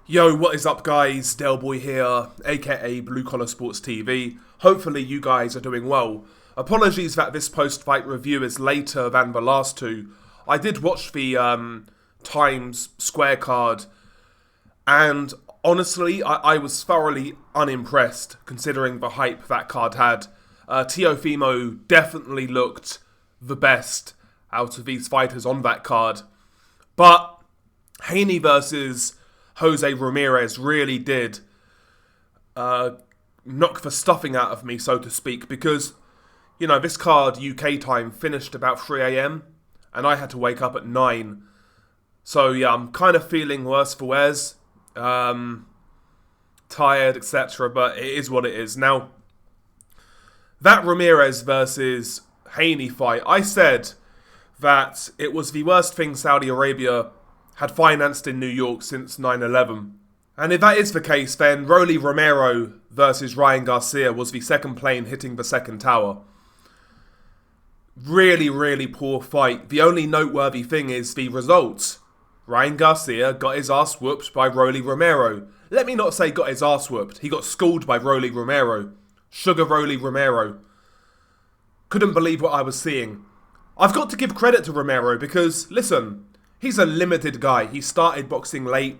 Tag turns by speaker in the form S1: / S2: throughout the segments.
S1: Yo, what is up guys? Delboy here, aka Blue Collar Sports TV. Hopefully you guys are doing well. Apologies that this post-fight review is later than the last two. I did watch the Times Square card, and honestly, I was thoroughly unimpressed considering the hype that card had. Teofimo definitely looked the best out of these fighters on that card. But Haney versus Jose Ramirez really did knock the stuffing out of me, so to speak, because, you know, this card, UK time, finished about 3 a.m. and I had to wake up at 9. So, yeah, I'm kind of feeling worse for wears, tired, etc., but it is what it is. Now, that Ramirez versus Haney fight, I said that it was the worst thing Saudi Arabia had financed in New York since 9/11. And if that is the case, then Rolly Romero versus Ryan Garcia was the second plane hitting the second tower. Really, really poor fight. The only noteworthy thing is the results. Ryan Garcia got his ass whooped by Rolly Romero. Let me not say got his ass whooped. He got schooled by Rolly Romero. Sugar Rolly Romero. Couldn't believe what I was seeing. I've got to give credit to Romero because, listen, he's a limited guy. He started boxing late.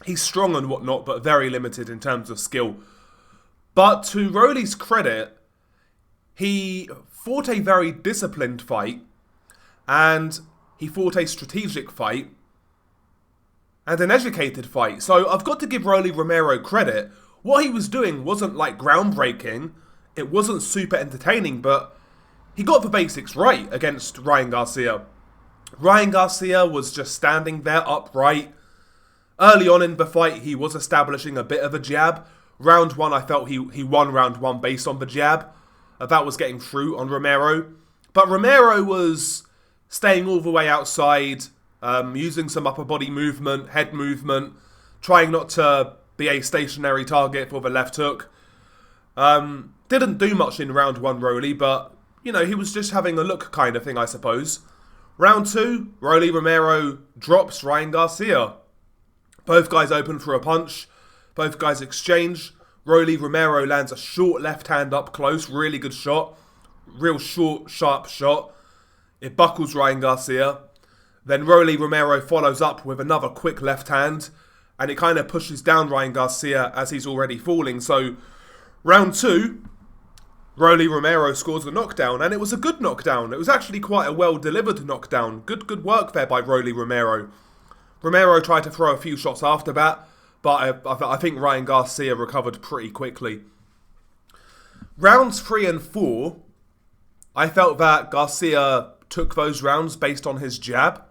S1: He's strong and whatnot, but very limited in terms of skill. But to Rolly's credit, he fought a very disciplined fight, and he fought a strategic fight, and an educated fight. So I've got to give Rolly Romero credit. What he was doing wasn't like groundbreaking. It wasn't super entertaining, but he got the basics right against Ryan Garcia. Ryan Garcia was just standing there upright. Early on in the fight, he was establishing a bit of a jab. Round 1, I felt he won round 1 based on the jab. That was getting through on Romero. But Romero was staying all the way outside, using some upper body movement, head movement, trying not to be a stationary target for the left hook. Didn't do much in round 1, Rolly, but, you know, he was just having a look kind of thing, I suppose. Round 2, Rolly Romero drops Ryan Garcia. Both guys open for a punch. Both guys exchange. Rolly Romero lands a short left hand up close. Really good shot. Real short, sharp shot. It buckles Ryan Garcia. Then Rolly Romero follows up with another quick left hand. And it kind of pushes down Ryan Garcia as he's already falling. So, round 2, Rolly Romero scores the knockdown, and it was a good knockdown. It was actually quite a well-delivered knockdown. Good work there by Rolly Romero. Romero tried to throw a few shots after that, but I think Ryan Garcia recovered pretty quickly. Rounds 3 and 4, I felt that Garcia took those rounds based on his jab.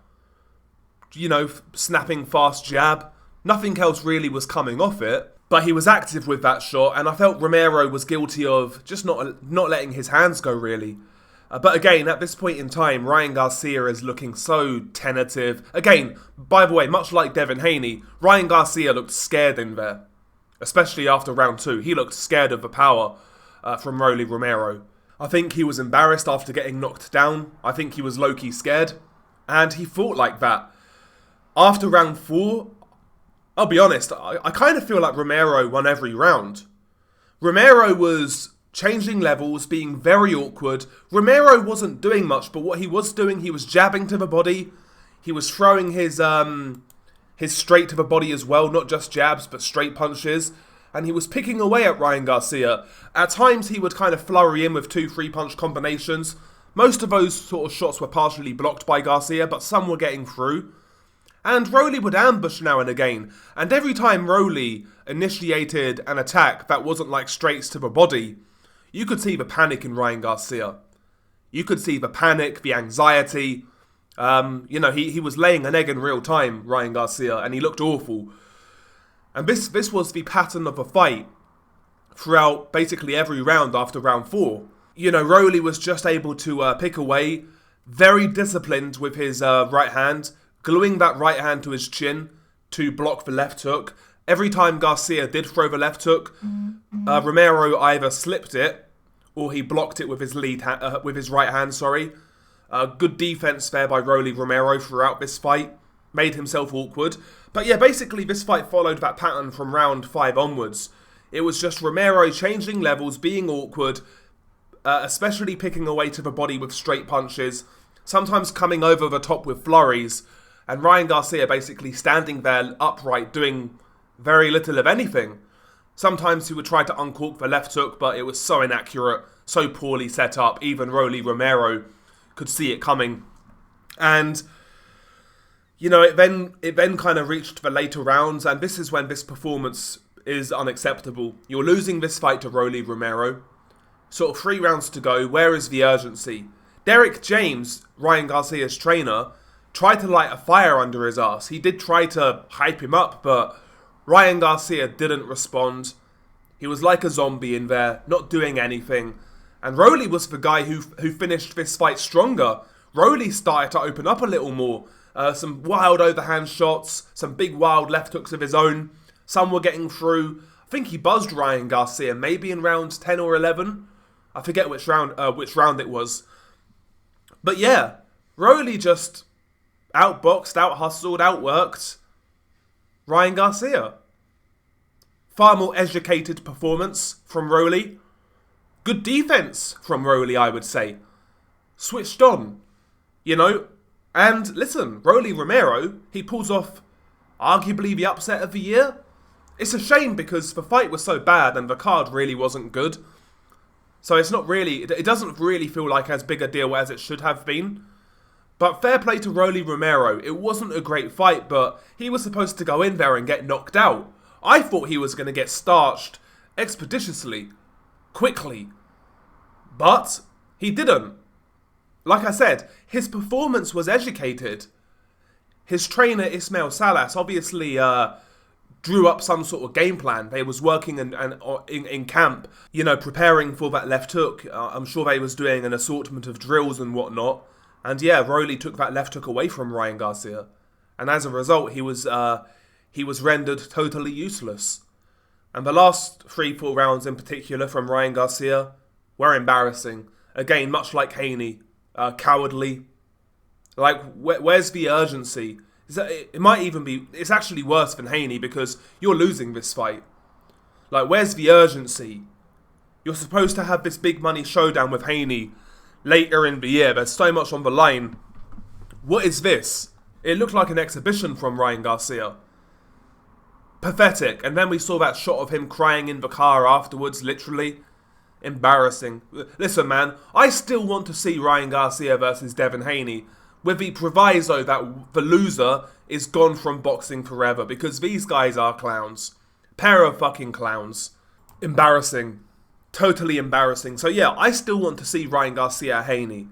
S1: You know, snapping fast jab. Nothing else really was coming off it. But he was active with that shot, and I felt Romero was guilty of just not letting his hands go, really. But again, at this point in time, Ryan Garcia is looking so tentative. Again, by the way, much like Devin Haney, Ryan Garcia looked scared in there. Especially after round 2. He looked scared of the power from Rolly Romero. I think he was embarrassed after getting knocked down. I think he was low-key scared. And he fought like that. After round 4... I'll be honest, I kind of feel like Romero won every round. Romero was changing levels, being very awkward. Romero wasn't doing much, but what he was doing, he was jabbing to the body. He was throwing his straight to the body as well, not just jabs, but straight punches. And he was picking away at Ryan Garcia. At times, he would kind of flurry in with 2-3 punch combinations. Most of those sort of shots were partially blocked by Garcia, but some were getting through. And Rolly would ambush now and again, and every time Rolly initiated an attack that wasn't like straights to the body, you could see the panic in Ryan Garcia. You could see the panic, the anxiety. You know, he was laying an egg in real time, Ryan Garcia, and he looked awful. And this was the pattern of the fight throughout basically every round after round 4. You know, Rolly was just able to pick away, very disciplined with his right hand, gluing that right hand to his chin to block the left hook. Every time Garcia did throw the left hook, Romero either slipped it or he blocked it with his with his right hand. Good defense there by Rolly Romero throughout this fight. made himself awkward. But yeah, basically this fight followed that pattern from round 5 onwards. It was just Romero changing levels, being awkward, especially picking away to the body with straight punches, sometimes coming over the top with flurries, and Ryan Garcia basically standing there upright, doing very little of anything. Sometimes he would try to uncork the left hook, but it was so inaccurate, so poorly set up, even Rolly Romero could see it coming. And, you know, it then kind of reached the later rounds, and this is when this performance is unacceptable. You're losing this fight to Rolly Romero. Sort of 3 rounds to go, where is the urgency? Derek James, Ryan Garcia's trainer, tried to light a fire under his ass. He did try to hype him up, but Ryan Garcia didn't respond. He was like a zombie in there, not doing anything. And Rolly was the guy who finished this fight stronger. Rolly started to open up a little more. Some wild overhand shots, some big wild left hooks of his own. Some were getting through. I think he buzzed Ryan Garcia, maybe in round 10 or 11. I forget which round it was. But yeah, Rolly just outboxed, out-hustled, outworked Ryan Garcia. Far more educated performance from Rolly. Good defense from Rolly, I would say. Switched on, you know. And listen, Rolly Romero, he pulls off arguably the upset of the year. It's a shame because the fight was so bad and the card really wasn't good. So it's not really, it doesn't really feel like as big a deal as it should have been. But fair play to Rolly Romero. It wasn't a great fight, but he was supposed to go in there and get knocked out. I thought he was going to get starched expeditiously, quickly. But he didn't. Like I said, his performance was educated. His trainer, Ismail Salas, obviously drew up some sort of game plan. They was working in camp, you know, preparing for that left hook. I'm sure they was doing an assortment of drills and whatnot. And yeah, Rolly took that left hook away from Ryan Garcia. And as a result, he was rendered totally useless. And the last 3-4 rounds in particular from Ryan Garcia were embarrassing. Again, much like Haney, cowardly. Like, where's the urgency? It might even be, it's actually worse than Haney because you're losing this fight. Like, where's the urgency? You're supposed to have this big money showdown with Haney later in the year. There's so much on the line. What is this? It looked like an exhibition from Ryan Garcia. Pathetic. And then we saw that shot of him crying in the car afterwards, literally. Embarrassing. Listen, man, I still want to see Ryan Garcia versus Devin Haney, with the proviso that the loser is gone from boxing forever, because these guys are clowns. Pair of fucking clowns. Embarrassing. Totally embarrassing. So yeah, I still want to see Ryan Garcia Haney,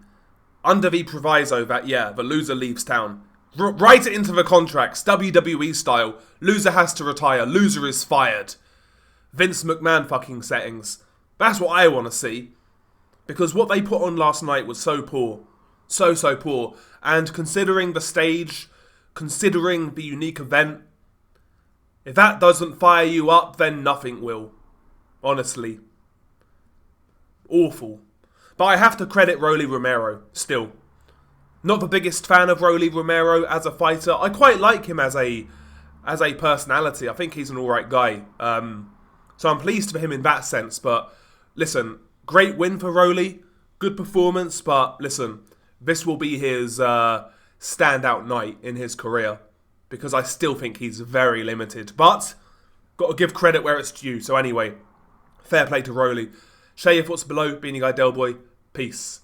S1: under the proviso that, yeah, the loser leaves town. Write it into the contracts, WWE style. Loser has to retire. Loser is fired. Vince McMahon fucking settings. That's what I want to see. Because what they put on last night was so poor. So poor. And considering the stage, considering the unique event, if that doesn't fire you up, then nothing will. Honestly. Awful. But I have to credit Rolly Romero, still. Not the biggest fan of Rolly Romero as a fighter. I quite like him as a personality. I think he's an alright guy. So I'm pleased for him in that sense. But listen, great win for Rolly. Good performance. But listen, this will be his standout night in his career. Because I still think he's very limited. But got to give credit where it's due. So anyway, fair play to Rolly. Share your thoughts below. Beanie Guy Del Boy. Peace.